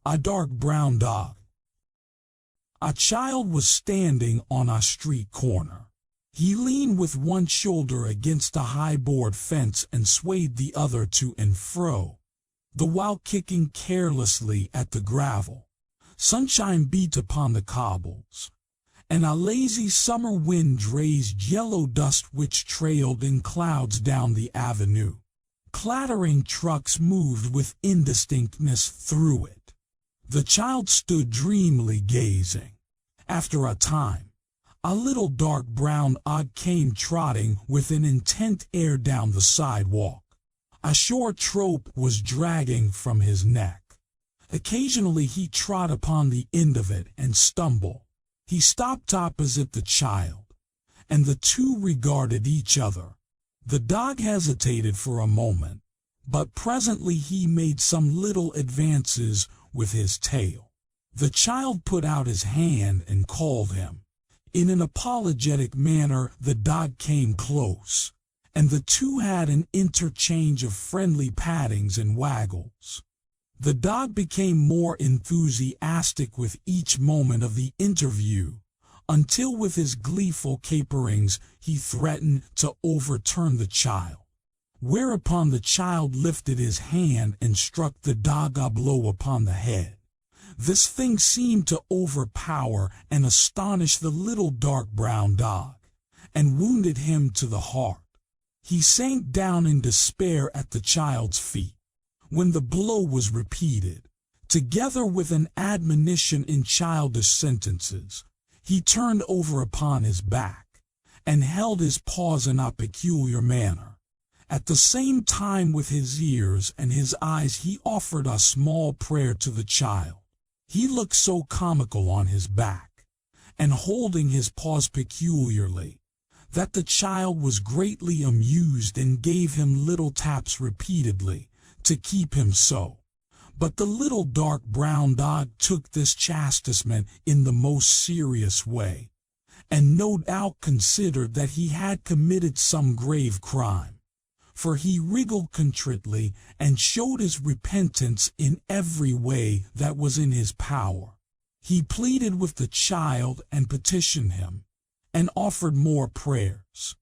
A dark brown dog. A child was standing on a street corner. He leaned with one shoulder against a high board fence and swayed the other to and fro, the while kicking carelessly at the gravel. Sunshine beat upon the cobbles, and a lazy summer wind raised yellow dust which trailed in clouds down the avenue. Clattering trucks moved with indistinctness through it. The child stood dreamily gazing. After a time, a little dark brown dog came trotting with an intent air down the sidewalk. A short rope was dragging from his neck. Occasionally he trod upon the end of it and stumbled. He stopped opposite the child, and the two regarded each other. The dog hesitated for a moment, but presently he made some little advances with his tail. The child put out his hand and called him. In an apologetic manner, the dog came close, and the two had an interchange of friendly pattings and waggles. The dog became more enthusiastic with each moment of the interview, until with his gleeful caperings he threatened to overturn the child. Whereupon the child lifted his hand and struck the dog a blow upon the head. This thing seemed to overpower and astonish the little dark brown dog, and wounded him to the heart. He sank down in despair at the child's feet. When the blow was repeated, together with an admonition in childish sentences, he turned over upon his back, and held his paws in a peculiar manner. At the same time with his ears and his eyes he offered a small prayer to the child. He looked so comical on his back, and holding his paws peculiarly, that the child was greatly amused and gave him little taps repeatedly, to keep him so. But the little dark brown dog took this chastisement in the most serious way, and no doubt considered that he had committed some grave crime. For he wriggled contritely and showed his repentance in every way that was in his power. He pleaded with the child and petitioned him, and offered more prayers.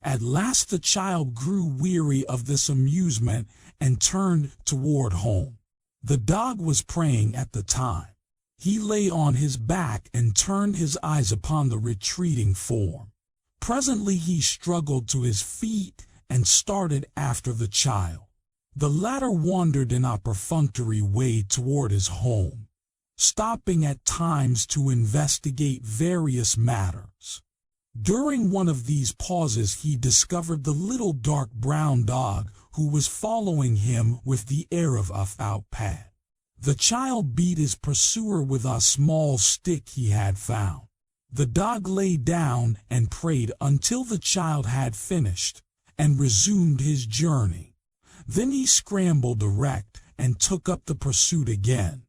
At last the child grew weary of this amusement and turned toward home. The dog was praying at the time. He lay on his back and turned his eyes upon the retreating form. Presently he struggled to his feet and started after the child. The latter wandered in a perfunctory way toward his home, stopping at times to investigate various matters. During one of these pauses he discovered the little dark brown dog, who was following him with the air of a footpad. The child beat his pursuer with a small stick he had found. The dog lay down and prayed until the child had finished, and resumed his journey. Then he scrambled erect and took up the pursuit again.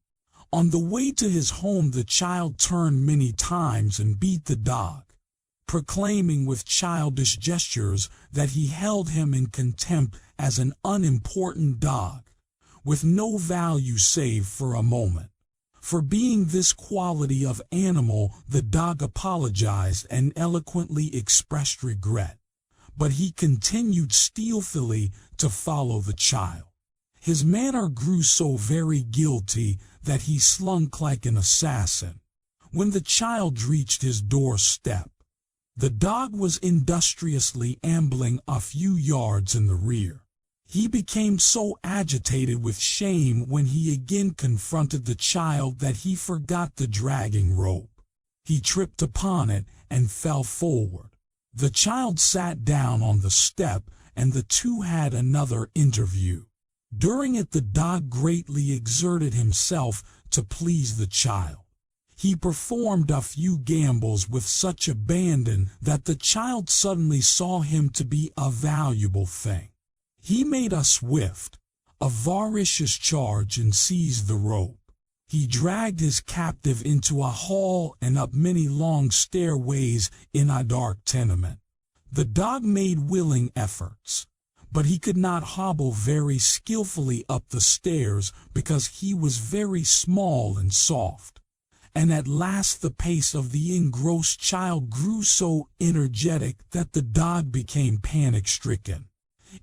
On the way to his home the child turned many times and beat the dog, proclaiming with childish gestures that he held him in contempt as an unimportant dog, with no value save for a moment. For being this quality of animal the dog apologized and eloquently expressed regret. But he continued stealthily to follow the child. His manner grew so very guilty that he slunk like an assassin. When the child reached his doorstep, the dog was industriously ambling a few yards in the rear. He became so agitated with shame when he again confronted the child that he forgot the dragging rope. He tripped upon it and fell forward. The child sat down on the step, and the two had another interview. During it the dog greatly exerted himself to please the child. He performed a few gambols with such abandon that the child suddenly saw him to be a valuable thing. He made a swift, avaricious charge and seized the rope. He dragged his captive into a hall and up many long stairways in a dark tenement. The dog made willing efforts, but he could not hobble very skillfully up the stairs because he was very small and soft. And at last the pace of the engrossed child grew so energetic that the dog became panic-stricken.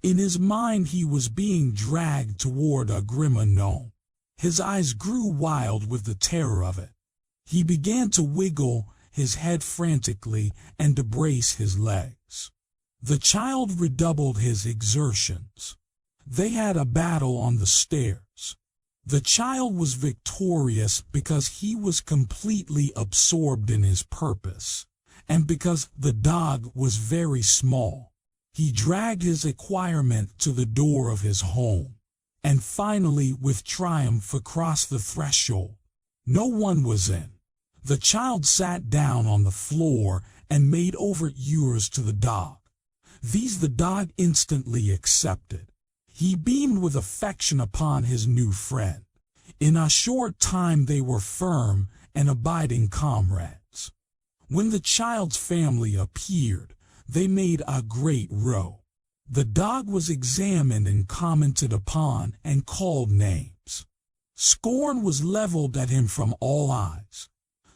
In his mind he was being dragged toward a grim unknown. His eyes grew wild with the terror of it. He began to wiggle his head frantically and to brace his legs. The child redoubled his exertions. They had a battle on the stairs. The child was victorious because he was completely absorbed in his purpose, and because the dog was very small. He dragged his acquirement to the door of his home, and finally with triumph across the threshold. No one was in. The child sat down on the floor and made overtures to the dog. These the dog instantly accepted. He beamed with affection upon his new friend. In a short time they were firm and abiding comrades. When the child's family appeared, they made a great row. The dog was examined and commented upon and called names. Scorn was leveled at him from all eyes,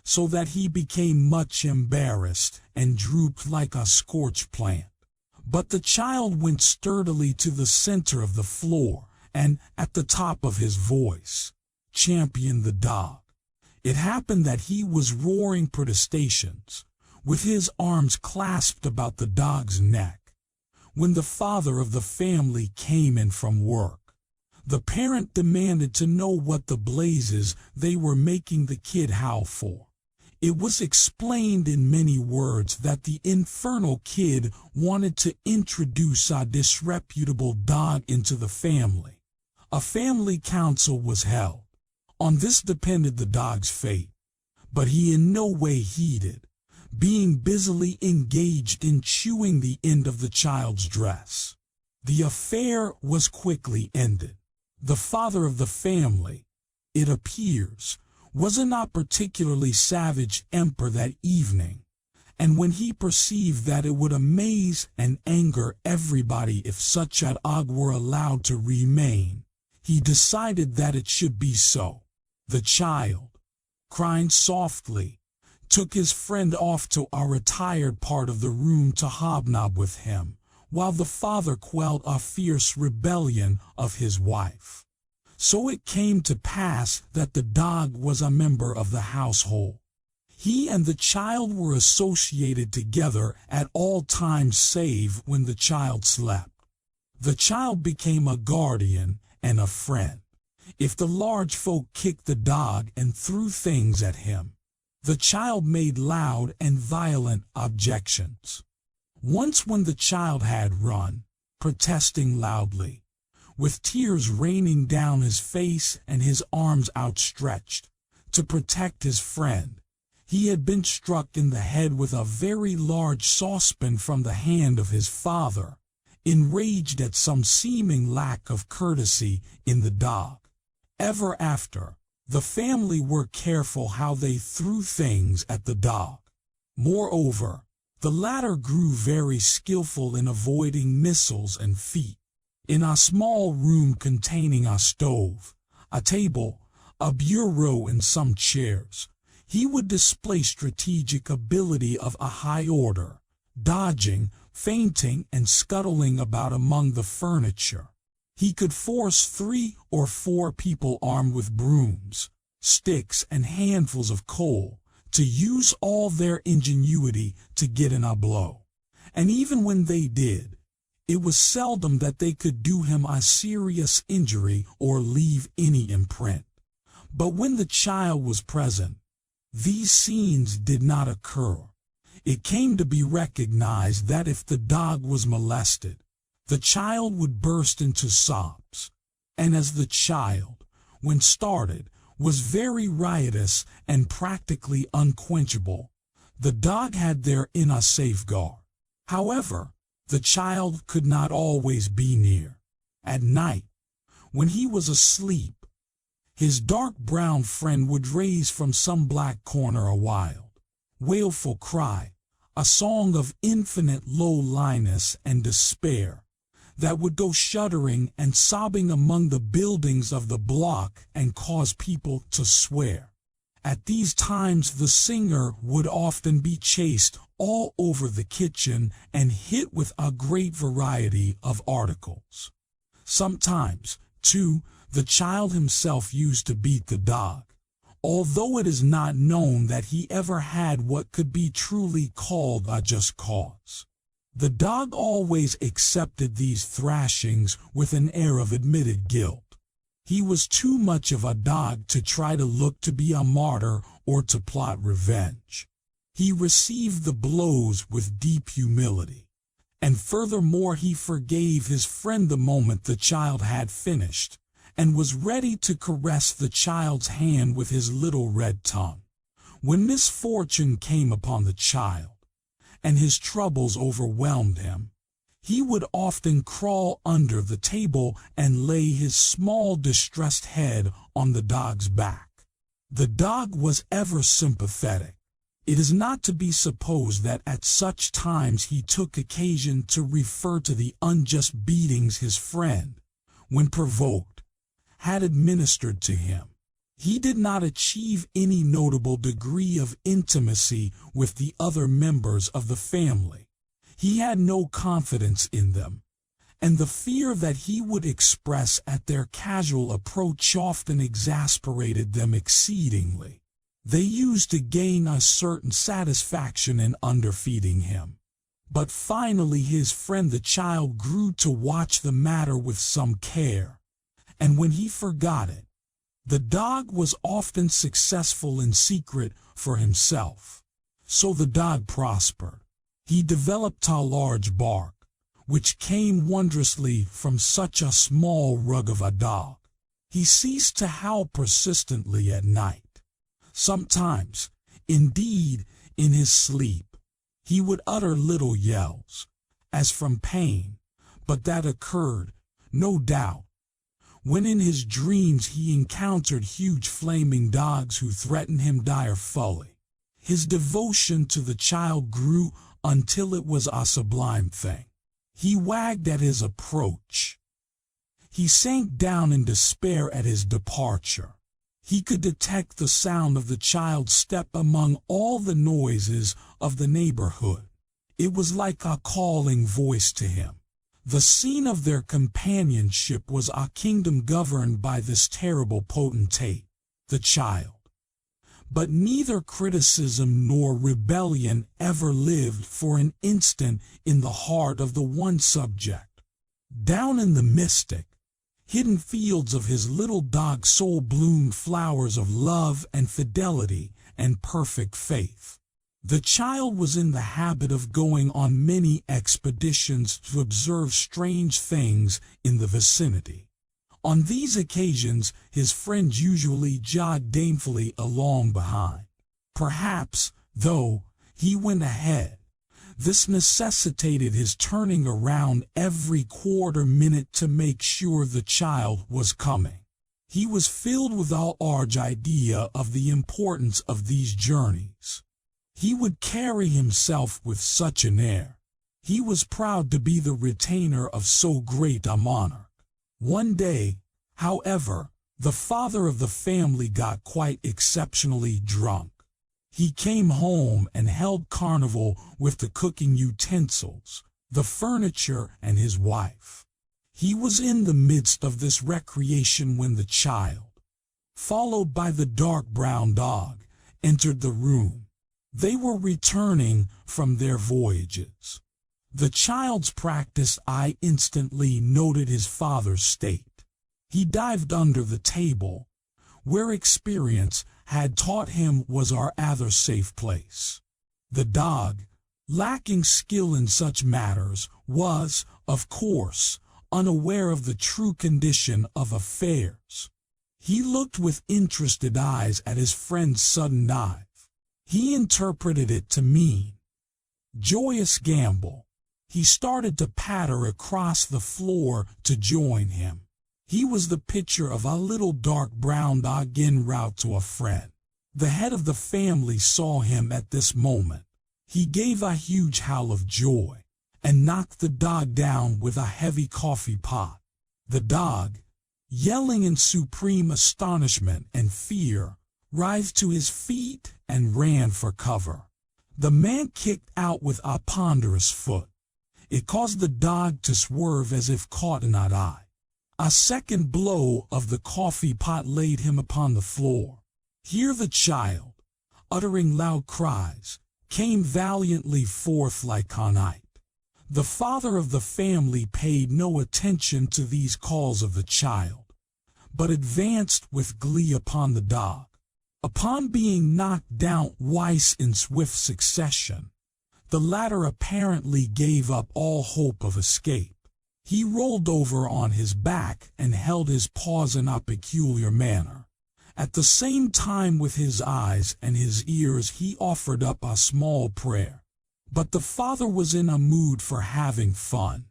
so that he became much embarrassed and drooped like a scorched plant. But the child went sturdily to the center of the floor and, at the top of his voice, championed the dog. It happened that he was roaring protestations, with his arms clasped about the dog's neck, when the father of the family came in from work. The parent demanded to know what the blazes they were making the kid howl for. It was explained in many words that the infernal kid wanted to introduce a disreputable dog into the family. A family council was held. On this depended the dog's fate, but he in no way heeded, being busily engaged in chewing the end of the child's dress. The affair was quickly ended. The father of the family, it appears, was a not particularly savage emperor that evening, and when he perceived that it would amaze and anger everybody if such a dog were allowed to remain, he decided that it should be so. The child, crying softly, took his friend off to a retired part of the room to hobnob with him, while the father quelled a fierce rebellion of his wife. So it came to pass that the dog was a member of the household. He and the child were associated together at all times save when the child slept. The child became a guardian and a friend. If the large folk kicked the dog and threw things at him, the child made loud and violent objections. Once when the child had run, protesting loudly, with tears raining down his face and his arms outstretched, to protect his friend, he had been struck in the head with a very large saucepan from the hand of his father, enraged at some seeming lack of courtesy in the dog. Ever after, the family were careful how they threw things at the dog. Moreover, the latter grew very skillful in avoiding missiles and feet. In a small room containing a stove, a table, a bureau, and some chairs, he would display strategic ability of a high order, dodging, feinting, and scuttling about among the furniture. He could force 3 or 4 people armed with brooms, sticks, and handfuls of coal to use all their ingenuity to get in a blow. And even when they did, it was seldom that they could do him a serious injury or leave any imprint. But when the child was present, these scenes did not occur. It came to be recognized that if the dog was molested, the child would burst into sobs. And as the child, when started, was very riotous and practically unquenchable, the dog had therein a safeguard. However, the child could not always be near. At night, when he was asleep, his dark brown friend would raise from some black corner a wild, wailful cry, a song of infinite lowliness and despair, that would go shuddering and sobbing among the buildings of the block and cause people to swear. At these times, the singer would often be chased all over the kitchen and hit with a great variety of articles. Sometimes, too, the child himself used to beat the dog, although it is not known that he ever had what could be truly called a just cause. The dog always accepted these thrashings with an air of admitted guilt. He was too much of a dog to try to look to be a martyr or to plot revenge. He received the blows with deep humility, and furthermore he forgave his friend the moment the child had finished, and was ready to caress the child's hand with his little red tongue. When misfortune came upon the child, and his troubles overwhelmed him, he would often crawl under the table and lay his small distressed head on the dog's back. The dog was ever sympathetic. It is not to be supposed that at such times he took occasion to refer to the unjust beatings his friend, when provoked, had administered to him. He did not achieve any notable degree of intimacy with the other members of the family. He had no confidence in them, and the fear that he would express at their casual approach often exasperated them exceedingly. They used to gain a certain satisfaction in underfeeding him. But finally his friend the child grew to watch the matter with some care, and when he forgot it, the dog was often successful in secret for himself. So the dog prospered. He developed a large bark, which came wondrously from such a small rug of a dog. He ceased to howl persistently at night. Sometimes, indeed, in his sleep, he would utter little yells, as from pain, but that occurred, no doubt, when in his dreams he encountered huge flaming dogs who threatened him direfully. His devotion to the child grew until it was a sublime thing. He wagged at his approach. He sank down in despair at his departure. He could detect the sound of the child's step among all the noises of the neighborhood. It was like a calling voice to him. The scene of their companionship was a kingdom governed by this terrible potentate, the child. But neither criticism nor rebellion ever lived for an instant in the heart of the one subject. Down in the mystic, hidden fields of his little dog's soul bloomed flowers of love and fidelity and perfect faith. The child was in the habit of going on many expeditions to observe strange things in the vicinity. On these occasions, his friends usually jogged daintily along behind. Perhaps, though, he went ahead. This necessitated his turning around every quarter minute to make sure the child was coming. He was filled with a large idea of the importance of these journeys. He would carry himself with such an air. He was proud to be the retainer of so great a monarch. One day, however, the father of the family got quite exceptionally drunk. He came home and held carnival with the cooking utensils, the furniture, and his wife. He was in the midst of this recreation when the child, followed by the dark brown dog, entered the room. They were returning from their voyages. The child's practiced eye instantly noted his father's state. He dived under the table, where experience had taught him was our other safe place. The dog, lacking skill in such matters, was, of course, unaware of the true condition of affairs. He looked with interested eyes at his friend's sudden dive. He interpreted it to mean joyous gambol. He started to patter across the floor to join him. He was the picture of a little dark brown dog en route to a friend. The head of the family saw him at this moment. He gave a huge howl of joy, and knocked the dog down with a heavy coffee pot. The dog, yelling in supreme astonishment and fear, writhed to his feet and ran for cover. The man kicked out with a ponderous foot. It caused the dog to swerve as if caught in an eye. A second blow of the coffee pot laid him upon the floor. Here the child, uttering loud cries, came valiantly forth like a knight. The father of the family paid no attention to these calls of the child, but advanced with glee upon the dog. Upon being knocked down twice in swift succession, the latter apparently gave up all hope of escape. He rolled over on his back and held his paws in a peculiar manner. At the same time, with his eyes and his ears, he offered up a small prayer. But the father was in a mood for having fun,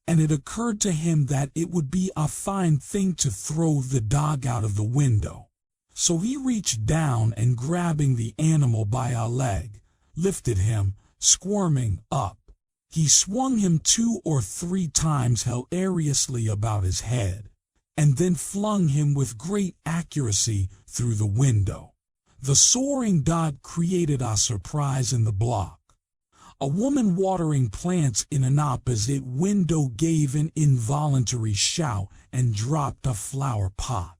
and it occurred to him that it would be a fine thing to throw the dog out of the window. So he reached down and, grabbing the animal by a leg, lifted him, squirming, up. He swung him 2 or 3 times hilariously about his head, and then flung him with great accuracy through the window. The soaring dog created a surprise in the block. A woman watering plants in an opposite window gave an involuntary shout and dropped a flower pot.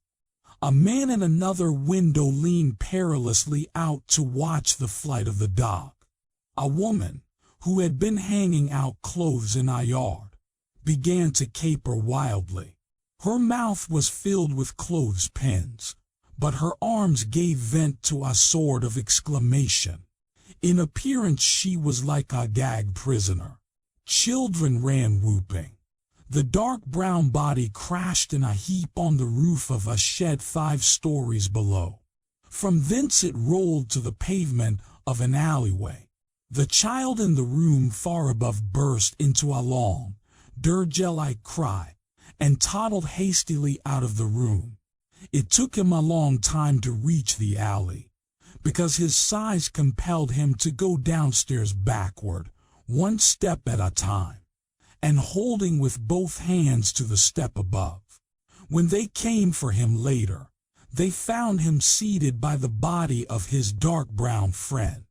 A man in another window leaned perilously out to watch the flight of the dog. A woman, who had been hanging out clothes in a yard, began to caper wildly. Her mouth was filled with clothespins, but her arms gave vent to a sort of exclamation. In appearance she was like a gagged prisoner. Children ran whooping. The dark brown body crashed in a heap on the roof of a shed 5 stories below. From thence it rolled to the pavement of an alleyway. The child in the room far above burst into a long, dirge-like cry, and toddled hastily out of the room. It took him a long time to reach the alley, because his size compelled him to go downstairs backward, 1 step at a time, and holding with both hands to the step above. When they came for him later, they found him seated by the body of his dark brown friend.